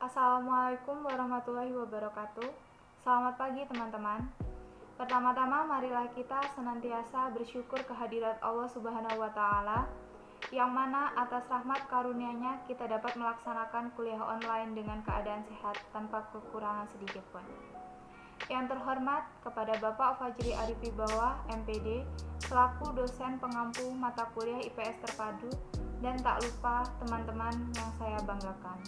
Assalamualaikum warahmatullahi wabarakatuh. Selamat pagi teman-teman. Pertama-tama marilah kita senantiasa bersyukur kehadirat Allah Subhanahu wa taala yang mana atas rahmat karunia-Nya kita dapat melaksanakan kuliah online dengan keadaan sehat tanpa kekurangan sedikit pun. Yang terhormat kepada Bapak Fajri Arif Wibawa, MPD, selaku dosen pengampu mata kuliah IPS terpadu, dan tak lupa teman-teman yang saya banggakan.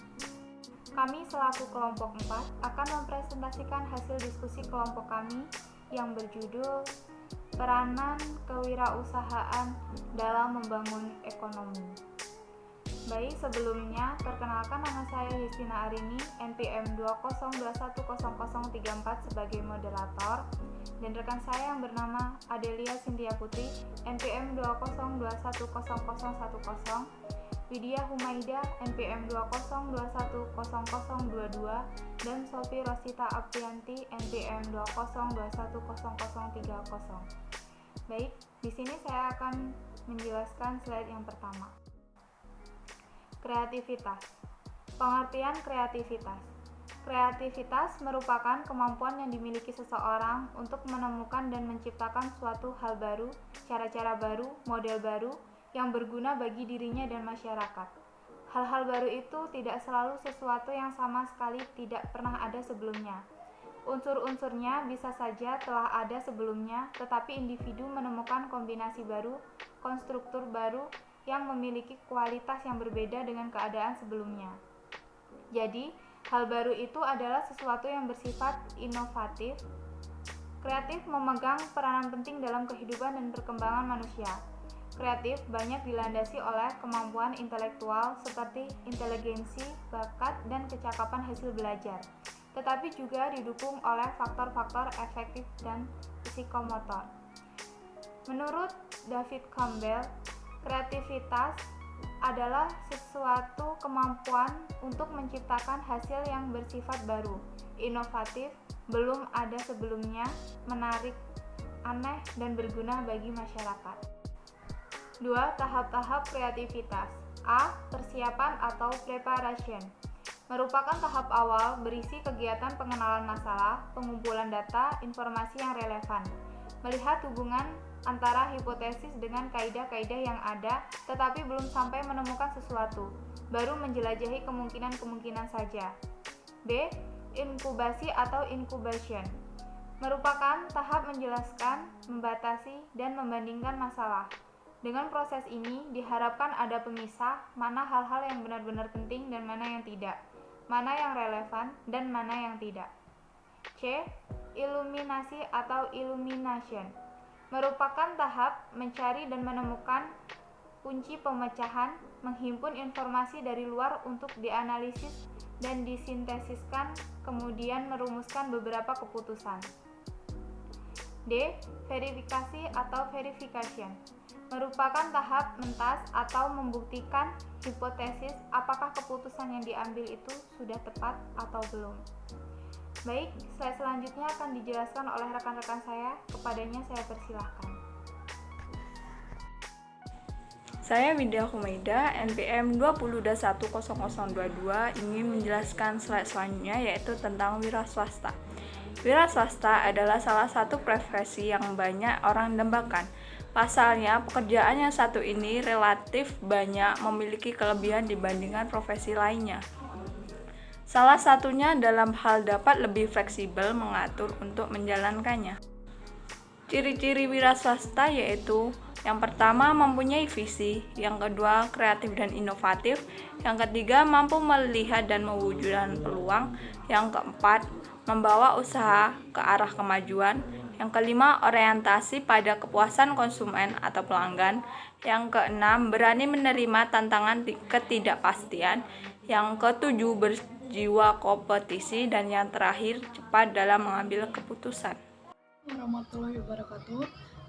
Kami selaku kelompok 4 akan mempresentasikan hasil diskusi kelompok kami yang berjudul Peranan Kewirausahaan dalam Membangun Ekonomi. Baik, sebelumnya perkenalkan nama saya Yustina Arini, NPM 202100034 sebagai moderator, dan rekan saya yang bernama Adelia Cynthia Putri, NPM 202100010, Widya Humaida, NPM 202100022, dan Sofi Rosita Aprianti, NPM 202100030. Baik, di sini saya akan menjelaskan slide yang pertama. Kreativitas. Pengertian kreativitas. Kreativitas merupakan kemampuan yang dimiliki seseorang untuk menemukan dan menciptakan suatu hal baru, cara-cara baru, model baru, yang berguna bagi dirinya dan masyarakat. Hal-hal baru itu tidak selalu sesuatu yang sama sekali tidak pernah ada sebelumnya. Unsur-unsurnya bisa saja telah ada sebelumnya, tetapi individu menemukan kombinasi baru, konstruktur baru, yang memiliki kualitas yang berbeda dengan keadaan sebelumnya. Jadi, hal baru itu adalah sesuatu yang bersifat inovatif. Kreatif memegang peranan penting dalam kehidupan dan perkembangan manusia. Kreatif banyak dilandasi oleh kemampuan intelektual seperti inteligensi, bakat, dan kecakapan hasil belajar, tetapi juga didukung oleh faktor-faktor efektif dan psikomotor. Menurut David Campbell, kreativitas adalah sesuatu kemampuan untuk menciptakan hasil yang bersifat baru, inovatif, belum ada sebelumnya, menarik, aneh, dan berguna bagi masyarakat. 2. Tahap-tahap kreativitas. A. Persiapan atau preparation. Merupakan tahap awal berisi kegiatan pengenalan masalah, pengumpulan data, informasi yang relevan, melihat hubungan antara hipotesis dengan kaidah-kaidah yang ada, tetapi belum sampai menemukan sesuatu, baru menjelajahi kemungkinan-kemungkinan saja. B. Inkubasi atau incubation. Merupakan tahap menjelaskan, membatasi, dan membandingkan masalah. Dengan proses ini, diharapkan ada pemisah mana hal-hal yang benar-benar penting dan mana yang tidak, mana yang relevan dan mana yang tidak. C. Iluminasi atau illumination. Merupakan tahap mencari dan menemukan kunci pemecahan, menghimpun informasi dari luar untuk dianalisis dan disintesiskan, kemudian merumuskan beberapa keputusan. D. Verifikasi atau verification. Merupakan tahap mentas atau membuktikan hipotesis apakah keputusan yang diambil itu sudah tepat atau belum. Baik, slide selanjutnya akan dijelaskan oleh rekan-rekan saya. Kepadanya saya persilahkan. Saya Widya Humaida, NPM 20210022, ingin menjelaskan slide selanjutnya, yaitu tentang wira swasta. Wira swasta adalah salah satu profesi yang banyak orang dambakan. Pasalnya, pekerjaan yang satu ini relatif banyak memiliki kelebihan dibandingkan profesi lainnya. Salah satunya dalam hal dapat lebih fleksibel mengatur untuk menjalankannya. Ciri-ciri wira swasta yaitu: yang pertama, mempunyai visi; yang kedua, kreatif dan inovatif; yang ketiga, mampu melihat dan mewujudkan peluang; yang keempat, membawa usaha ke arah kemajuan; yang kelima, orientasi pada kepuasan konsumen atau pelanggan; yang keenam, berani menerima tantangan ketidakpastian; yang ketujuh, berjiwa kompetisi; dan yang terakhir, cepat dalam mengambil keputusan. Warahmatullahi wabarakatuh.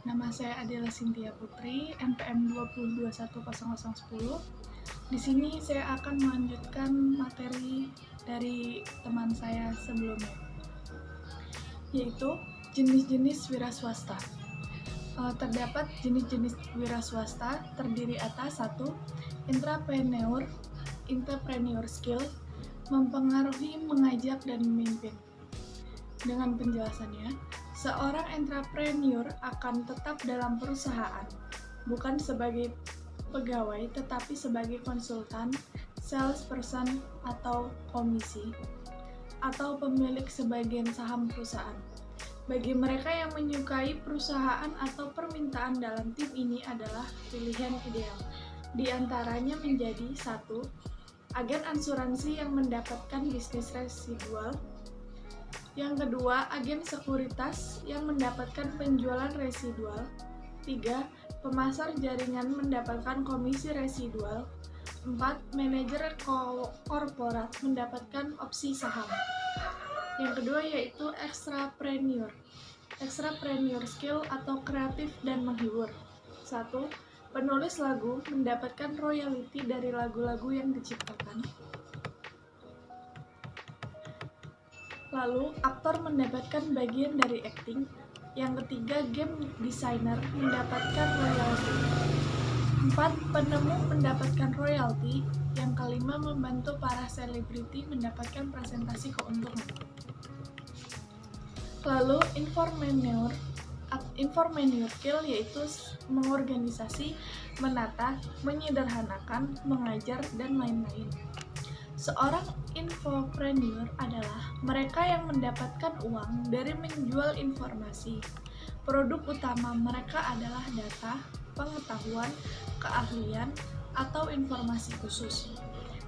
Nama saya Adelia Cynthia Putri, NPM 202100010. Di sini saya akan melanjutkan materi dari teman saya sebelumnya, yaitu jenis-jenis wira swasta. Terdapat jenis-jenis wira swasta terdiri atas 1. Entrepreneur skill, mempengaruhi, mengajak, dan memimpin. Dengan penjelasannya, seorang entrepreneur akan tetap dalam perusahaan, bukan sebagai pegawai tetapi sebagai konsultan, salesperson atau komisi, atau pemilik sebagian saham perusahaan. Bagi mereka yang menyukai perusahaan atau permintaan dalam tim ini adalah pilihan ideal. Di antaranya menjadi 1. Agen asuransi yang mendapatkan bisnis residual. Yang kedua, agen sekuritas yang mendapatkan penjualan residual. 3. Pemasar jaringan mendapatkan komisi residual. 4. Manajer korporat mendapatkan opsi saham. Yang kedua yaitu extrapreneur skill atau kreatif dan menghibur. 1. Penulis lagu mendapatkan royalti dari lagu-lagu yang diciptakan. Lalu, aktor mendapatkan bagian dari acting. Yang ketiga, game designer mendapatkan royalti. 4. Penemu mendapatkan royalti. Yang kelima, membantu para selebriti mendapatkan presentasi keuntungan. Lalu, informateur skill yaitu mengorganisasi, menata, menyederhanakan, mengajar, dan lain-lain. Seorang infopreneur adalah mereka yang mendapatkan uang dari menjual informasi. Produk utama mereka adalah data, pengetahuan, keahlian, atau informasi khusus.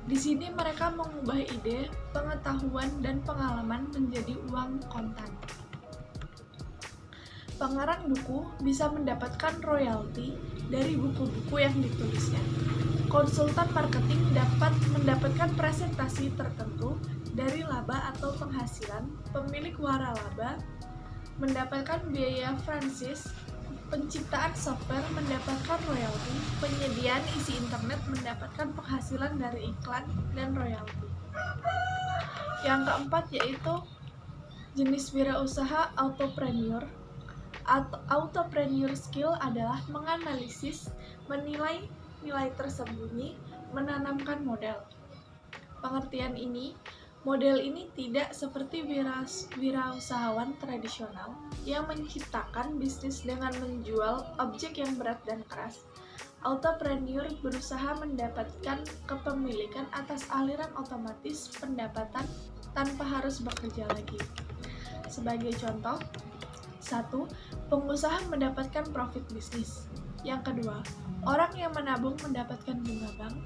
Di sini mereka mengubah ide, pengetahuan, dan pengalaman menjadi uang kontan. Pengarang buku bisa mendapatkan royalti dari buku-buku yang ditulisnya. Konsultan marketing dapat mendapatkan presentasi tertentu dari laba atau penghasilan. Pemilik waralaba mendapatkan biaya franchise. Penciptaan software mendapatkan royalti. Penyediaan isi internet mendapatkan penghasilan dari iklan dan royalti. Yang keempat yaitu jenis wirausaha autopreneur. Autopreneur skill adalah menganalisis, menilai nilai tersembunyi, menanamkan model. Pengertian ini, model ini tidak seperti wirausahawan tradisional yang menciptakan bisnis dengan menjual objek yang berat dan keras. Autopreneur berusaha mendapatkan kepemilikan atas aliran otomatis pendapatan tanpa harus bekerja lagi. Sebagai contoh, 1. Pengusaha mendapatkan profit bisnis. Yang kedua, orang yang menabung mendapatkan bunga bank.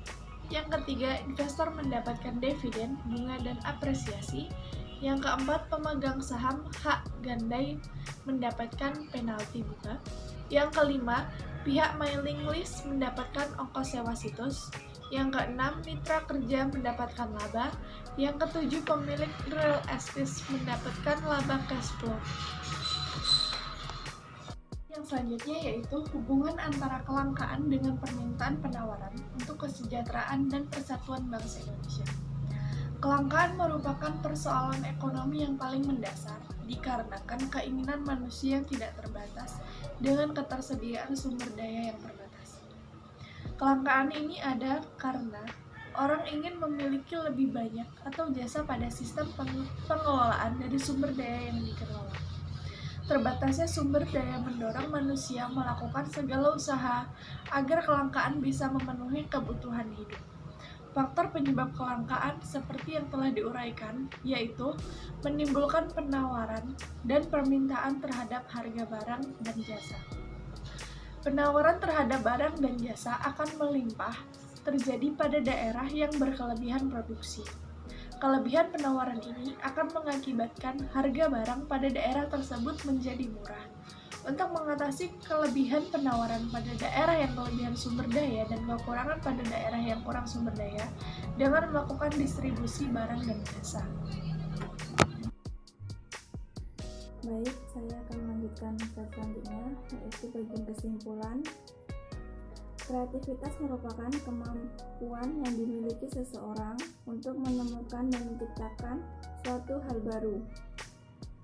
Yang ketiga, investor mendapatkan dividen, bunga, dan apresiasi. Yang keempat, pemegang saham hak gandai mendapatkan penalti bunga. Yang kelima, pihak mailing list mendapatkan ongkos sewa situs. Yang keenam, mitra kerja mendapatkan laba. Yang ketujuh, pemilik real estate mendapatkan laba cash flow. Yang selanjutnya yaitu hubungan antara kelangkaan dengan permintaan penawaran untuk kesejahteraan dan persatuan bangsa Indonesia. Kelangkaan merupakan persoalan ekonomi yang paling mendasar dikarenakan keinginan manusia yang tidak terbatas dengan ketersediaan sumber daya yang terbatas. Kelangkaan ini ada karena orang ingin memiliki lebih banyak atau jasa pada sistem pengelolaan dari sumber daya yang dikelola. Terbatasnya sumber daya mendorong manusia melakukan segala usaha agar kelangkaan bisa memenuhi kebutuhan hidup. Faktor penyebab kelangkaan seperti yang telah diuraikan, yaitu menimbulkan penawaran dan permintaan terhadap harga barang dan jasa. Penawaran terhadap barang dan jasa akan melimpah terjadi pada daerah yang berkelebihan produksi. Kelebihan penawaran ini akan mengakibatkan harga barang pada daerah tersebut menjadi murah. Untuk mengatasi kelebihan penawaran pada daerah yang kelebihan sumber daya dan kekurangan pada daerah yang kurang sumber daya dengan melakukan distribusi barang dan jasa. Baik, saya akan melanjutkan slide selanjutnya, yaitu bagian kesimpulan. Kreativitas merupakan kemampuan yang dimiliki seseorang untuk menemukan dan menciptakan suatu hal baru,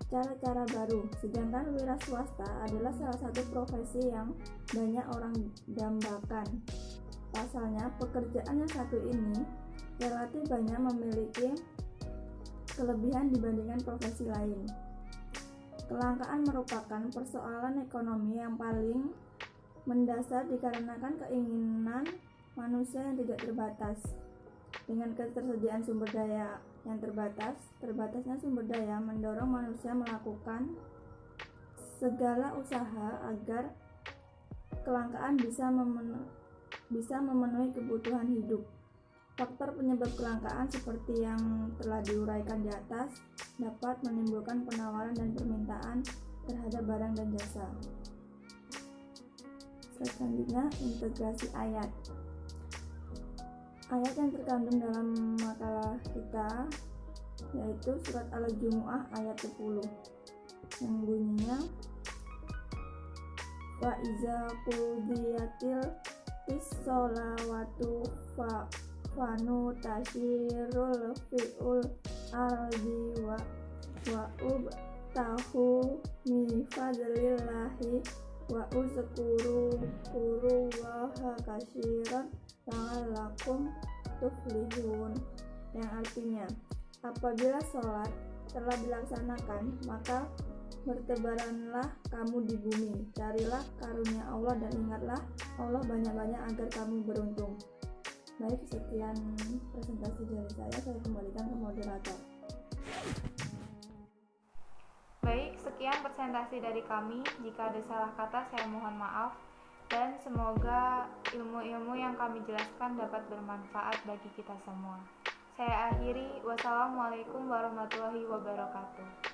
cara-cara baru. Sedangkan wira swasta adalah salah satu profesi yang banyak orang dambakan. Pasalnya, pekerjaan yang satu ini relatif banyak memiliki kelebihan dibandingkan profesi lain. Kelangkaan merupakan persoalan ekonomi yang paling mendasar dikarenakan keinginan manusia yang tidak terbatas. Dengan ketersediaan sumber daya yang terbatasnya sumber daya mendorong manusia melakukan segala usaha agar kelangkaan bisa memenuhi kebutuhan hidup. Faktor penyebab kelangkaan seperti yang telah diuraikan di atas dapat menimbulkan penawaran dan permintaan terhadap barang dan jasa. Selanjutnya, integrasi ayat. Ayat yang terkandung dalam makalah kita yaitu surat Al-Jumu'ah ayat 10 yang bunyinya wa iza qudiyatil sholawatu fanu tashirul fi'ul ardi wa ubtahu mi fadlillahi wa uzkuru waha kasiran la'allakum tuflihun, yang artinya apabila sholat telah dilaksanakan maka bertebaranlah kamu di bumi, carilah karunia Allah dan ingatlah Allah banyak-banyak agar kamu beruntung. Baik, sekian presentasi dari saya kembalikan ke moderator. Baik, sekian presentasi dari kami. Jika ada salah kata saya mohon maaf, dan semoga ilmu-ilmu yang kami jelaskan dapat bermanfaat bagi kita semua. Saya akhiri, wassalamualaikum warahmatullahi wabarakatuh.